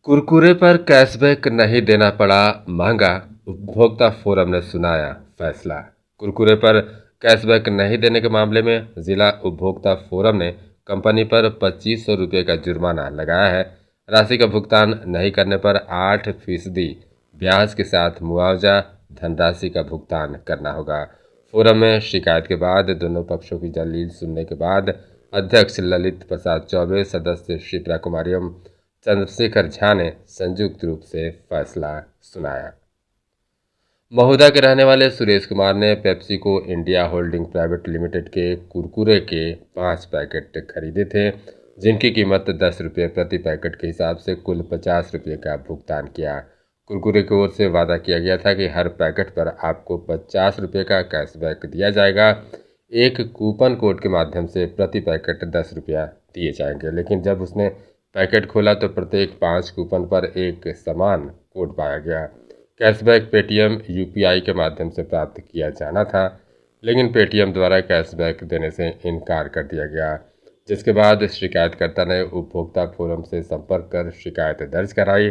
कुरकुरे पर कैशबैक नहीं देना पड़ा महंगा, उपभोक्ता फोरम ने सुनाया फैसला। कुरकुरे पर कैशबैक नहीं देने के मामले में जिला उपभोक्ता फोरम ने कंपनी पर 2500 रुपये का जुर्माना लगाया है। राशि का भुगतान नहीं करने पर 8% ब्याज के साथ मुआवजा धनराशि का भुगतान करना होगा। फोरम में शिकायत के बाद दोनों पक्षों की दलील सुनने के बाद अध्यक्ष ललित प्रसाद चौबे, सदस्य शिप्रा कुमारी एवं चंद्रशेखर झा ने संयुक्त रूप से फैसला सुनाया। महोदा के रहने वाले सुरेश कुमार ने PepsiCo India holding private limited के कुरकुरे के 5 पैकेट खरीदे थे, जिनकी कीमत 10 रुपये प्रति पैकेट के हिसाब से कुल 50 रुपये का भुगतान किया। कुरकुरे की ओर से वादा किया गया था कि हर पैकेट पर आपको 50 रुपये का कैशबैक दिया जाएगा। एक कूपन कोड के माध्यम से प्रति पैकेट 10 रुपया दिए जाएंगे, लेकिन जब उसने पैकेट खोला तो प्रत्येक 5 कूपन पर एक समान कोड पाया गया। कैशबैक पेटीएम यूपीआई के माध्यम से प्राप्त किया जाना था, लेकिन पेटीएम द्वारा कैशबैक देने से इनकार कर दिया गया, जिसके बाद शिकायतकर्ता ने उपभोक्ता फोरम से संपर्क कर शिकायत दर्ज कराई।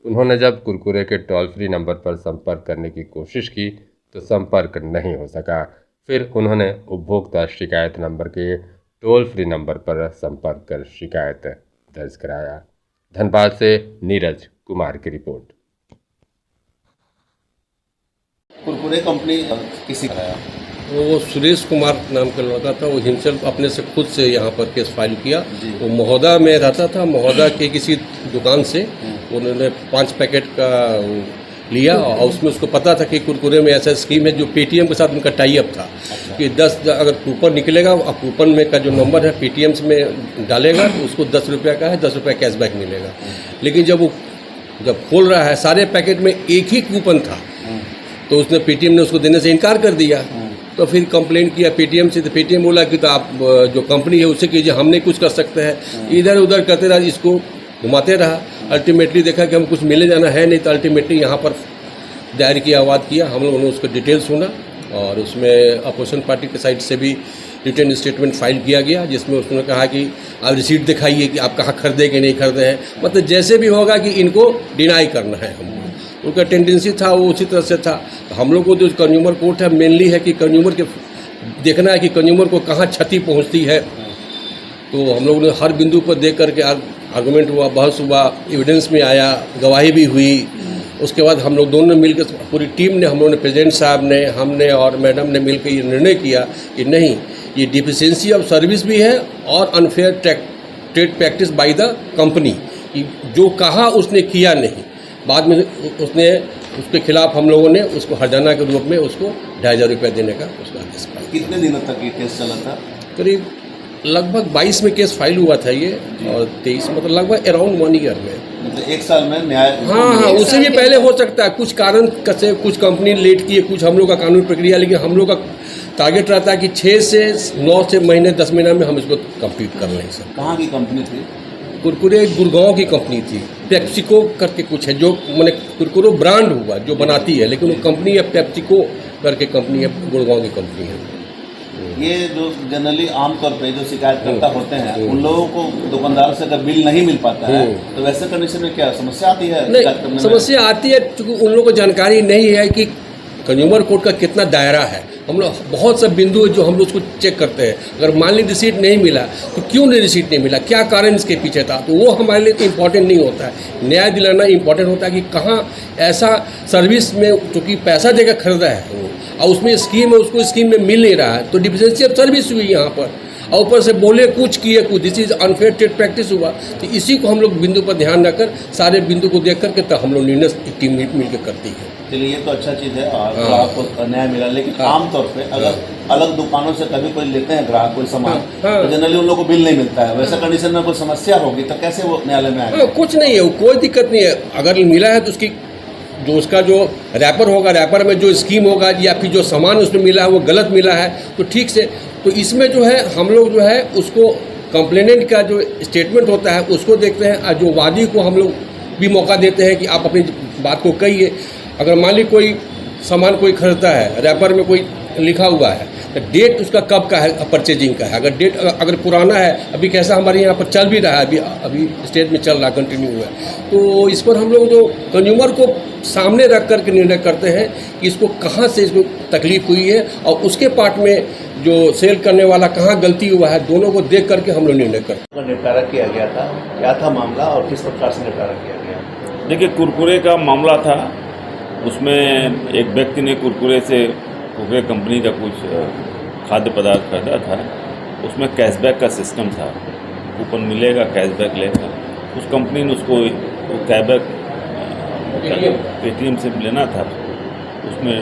उन्होंने जब कुरकुरे के टोल फ्री नंबर पर संपर्क करने की कोशिश की तो संपर्क नहीं हो सका। फिर उन्होंने उपभोक्ता शिकायत नंबर के टोल फ्री नंबर पर संपर्क कर शिकायत दर्ज कराया। धनबाद से नीरज कुमार की रिपोर्ट। कुरकुरे कंपनी किसी का वो सुरेश कुमार नाम का लड़का था। वो हिमसेल्फ अपने से खुद से यहाँ पर केस फाइल किया। वो महोदा में रहता था। महोदा के किसी दुकान से उन्होंने 5 पैकेट का लिया और उसमें उसको पता था कि कुरकुरे में ऐसा स्कीम है जो पेटीएम के साथ उनका टाई अप था कि 10 अगर कूपन निकलेगा और कूपन में का जो नंबर है पेटीएम में डालेगा तो उसको 10 रुपये का है, 10 रुपये कैशबैक मिलेगा। लेकिन जब खोल रहा है सारे पैकेट में एक ही कूपन था तो उसने पेटीएम ने उसको देने से इनकार कर दिया। तो फिर कंप्लेन किया पेटीएम से, तो पेटीएम बोला कि तो आप जो कंपनी है उससे कीजिए, हम नहीं कुछ कर सकते हैं। इधर उधर करते रहा, इसको घुमाते रहा। अल्टीमेटली देखा कि हम कुछ मिले जाना है नहीं, तो अल्टीमेटली यहाँ पर दायर किया, आवाज़ किया। हम लोगों ने उसको डिटेल सुना और उसमें अपोजिशन पार्टी के साइड से भी रिटर्न स्टेटमेंट फाइल किया गया, जिसमें उसने कहा कि आप रिसीट दिखाइए कि आप कहाँ खरीदे कि नहीं खरीदे हैं। मतलब जैसे भी होगा कि इनको डिनाई करना है हमको। उनका टेंडेंसी था वो उसी तरह से था। हम लोग को जो कंज्यूमर कोर्ट है मेनली है कि कंज्यूमर के देखना है कि कंज्यूमर को कहाँ क्षति पहुँचती है। तो हम लोगों ने हर बिंदु पर देख करके आर्गूमेंट हुआ, बहस हुआ, एविडेंस में आया, गवाही भी हुई। उसके बाद हम लोग दोनों ने मिलकर, पूरी टीम ने, हम लोगों ने, प्रेसिडेंट साहब ने, हमने और मैडम ने मिलकर ये निर्णय किया कि नहीं, ये डिफिशिएंसी ऑफ सर्विस भी है और unfair trade practice by the company. जो कहा उसने किया नहीं। बाद में उसके खिलाफ हम लोगों ने उसको हर्जाना के रूप में उसको 2500 रुपये देने का उसका आदेश पाया। कितने दिनों तक ये केस चला था? करीब लगभग 22 में केस फाइल हुआ था ये, और 23 मतलब लगभग अराउंड 1 ईयर में, मतलब 1 साल में न्याय। हाँ, उससे भी पहले हो सकता है। कुछ कारण से कुछ कंपनी लेट की है, कुछ हम लोग का कानूनी प्रक्रिया, लेकिन हम लोग का टारगेट रहता है कि 6 से 9 से महीने 10 महीना में हम इसको कंप्लीट कर लें। सर कहाँ की कंपनी थी? कुरकुरे गुड़गांव की कंपनी थी। पेप्सिको करके कुछ है, जो मैंने कुरकुरे ब्रांड हुआ जो बनाती है, लेकिन वो कंपनी है पेप्सिको करके कंपनी है, गुड़गांव की कंपनी है। ये जो जनरली आमतौर पे जो शिकायतकर्ता होते हैं उन लोगों को दुकानदार से अगर बिल नहीं मिल पाता है तो वैसे कंडीशन में क्या समस्या आती है? नहीं, समस्या आती है क्योंकि उन लोगों को जानकारी नहीं है कि कंज्यूमर कोर्ट का कितना दायरा है। हम लोग बहुत सा बिंदु है जो हम लोग उसको चेक करते हैं। अगर मान ली रिसीट नहीं मिला तो क्यों नहीं रिसीट नहीं मिला, क्या कारण इसके पीछे था, तो वो हमारे लिए इम्पोर्टेंट नहीं होता है। न्याय दिलाना इम्पोर्टेंट होता है कि कहाँ ऐसा सर्विस में चूँकि पैसा देकर खरीदा है और उसमें स्कीम है, उसको स्कीम में मिल नहीं रहा है, तो डिफिशिएंसी ऑफ सर्विस हुई यहाँ पर। और ऊपर से बोले कुछ किए कुछ, this is unfair trade practice हुआ। तो इसी को हम लोग बिंदु पर ध्यान रखकर सारे बिंदु को देख करके तब हम लोग निर्णय टीम मिलकर करती है। चलिए ये तो अच्छा चीज़ है और ग्राहक को न्याय मिला। लेकिन आमतौर पे अगर अलग दुकानों से कभी कोई लेते हैं ग्राहक कोई सामान तो जनरली उन लोगों को बिल नहीं मिलता है। वैसा कंडीशन में कोई समस्या होगी तो कैसे वो न्यायालय में आएगा? कुछ नहीं है, कोई दिक्कत नहीं है। अगर मिला है तो उसकी जो उसका जो रैपर होगा, रैपर में जो स्कीम होगा या फिर जो सामान उसमें मिला है वो गलत मिला है तो ठीक से, तो इसमें जो है हम लोग जो है उसको कंप्लेनेंट का जो स्टेटमेंट होता है उसको देखते हैं और जो वादी को हम लोग भी मौका देते हैं कि आप अपनी बात को कहिए। अगर मान ली कोई सामान कोई खरीदता है, रैपर में कोई लिखा हुआ है, तो डेट उसका कब का है परचेजिंग का है। अगर डेट अगर पुराना है, अभी कैसा हमारे यहाँ पर चल भी रहा है, अभी स्टेट में चल रहा, कंटिन्यू हुआ है, तो इस पर हम लोग जो कंज्यूमर को सामने रख कर के निर्णय करते हैं कि इसको कहाँ से इसको तकलीफ हुई है और उसके पार्ट में जो सेल करने वाला कहाँ गलती हुआ है, दोनों को देख करके हम लोग निर्णय करते हैं। निपटारा किया गया था, क्या था मामला और किस प्रकार से निपटारा किया गया? देखिए, कुरकुरे का मामला था। उसमें एक व्यक्ति ने कुरकुरे कंपनी का कुछ खाद्य पदार्थ खरीदा था। उसमें कैशबैक का सिस्टम था, कूपन मिलेगा, कैशबैक लेगा। उस कंपनी ने उसको कैशबैक पेटीएम से लेना था, उसमें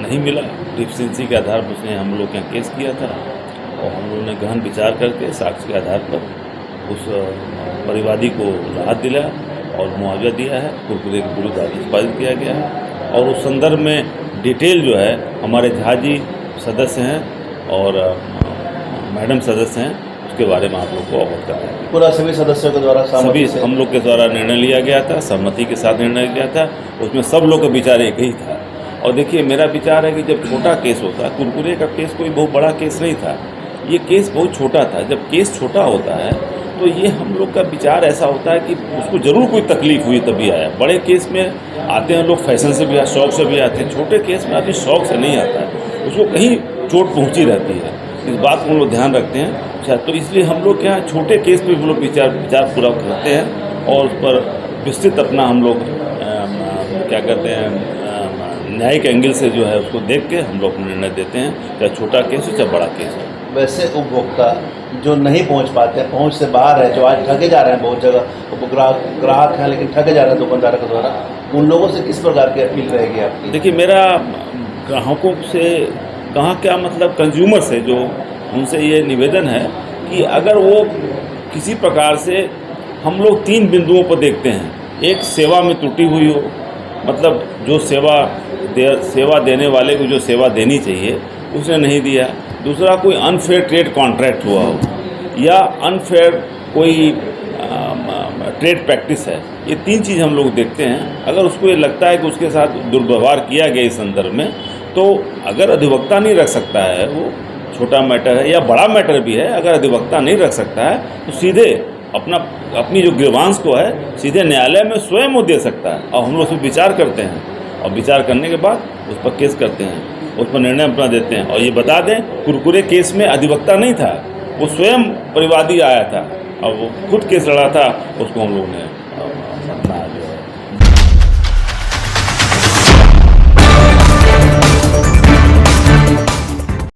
नहीं मिला। डिफिशिएंसी के आधार पर उसने हम लोग के यहाँ केस किया था और हम लोगों ने गहन विचार करके साक्ष्य के आधार पर उस परिवादी को राहत दिला और मुआवजा दिया है। कुरकुरे के विरुद्ध आदेश पारित किया गया है और उस संदर्भ में डिटेल जो है हमारे झा जी सदस्य हैं और मैडम सदस्य हैं, उसके बारे में आप लोग को अवगत कराया है। पूरा सभी सदस्यों के द्वारा सभी हम लोग के द्वारा निर्णय लिया गया था, सहमति के साथ निर्णय लिया था। उसमें सब लोग का विचार एक ही था। और देखिए, मेरा विचार है कि जब छोटा केस होता है, कुरकुरे का केस कोई बहुत बड़ा केस नहीं था, ये केस बहुत छोटा था। जब केस छोटा होता है तो ये हम लोग का विचार ऐसा होता है कि उसको ज़रूर कोई तकलीफ हुई तभी आया। बड़े केस में आते हैं लोग फैशन से भी, शौक से भी आते हैं। छोटे केस में आदमी शौक से नहीं आता है, उसको कहीं चोट पहुंची रहती है। इस बात को हम लोग ध्यान रखते हैं। अच्छा, तो इसलिए हम लोग क्या छोटे केस पे हम लोग विचार पूरा करते हैं और उस पर विस्तृत अपना हम लोग क्या करते हैं, न्यायिक एंगल से जो है उसको देख के हम लोग निर्णय देते हैं, चाहे छोटा केस हो चाहे बड़ा केस हो। वैसे उपभोक्ता जो नहीं पहुंच पाते हैं, पहुंच से बाहर है, जो आज ठगे जा रहे हैं बहुत जगह, वो ग्राहक हैं लेकिन ठगे जा रहे हैं दुकानदारों के द्वारा, उन लोगों से किस प्रकार की अपील रहेगी आपकी? देखिए, मेरा ग्राहकों से कहाँ क्या मतलब कंज्यूमर से जो उनसे ये निवेदन है कि अगर वो किसी प्रकार से हम लोग 3 बिंदुओं पर देखते हैं। एक, सेवा में त्रुटि हुई हो, मतलब जो सेवा देने वाले को जो सेवा देनी चाहिए उसने नहीं दिया। दूसरा, कोई अनफेयर ट्रेड कॉन्ट्रैक्ट हुआ हो या अनफेयर कोई ट्रेड प्रैक्टिस है। ये 3 चीज़ हम लोग देखते हैं। अगर उसको ये लगता है कि उसके साथ दुर्व्यवहार किया गया इस संदर्भ में, तो अगर अधिवक्ता नहीं रख सकता है, वो छोटा मैटर है या बड़ा मैटर भी है, अगर अधिवक्ता नहीं रख सकता है तो सीधे अपनी जो ग्रीवांस को है सीधे न्यायालय में स्वयं वो दे सकता है और हम लोग उस पर विचार करते हैं और विचार करने के बाद उस पर केस करते हैं, उस पर निर्णय अपना देते हैं। और ये बता दें, कुरकुरे केस में अधिवक्ता नहीं था, वो स्वयं परिवादी आया था और वो खुद केस लड़ा था, उसको हम लोगों ने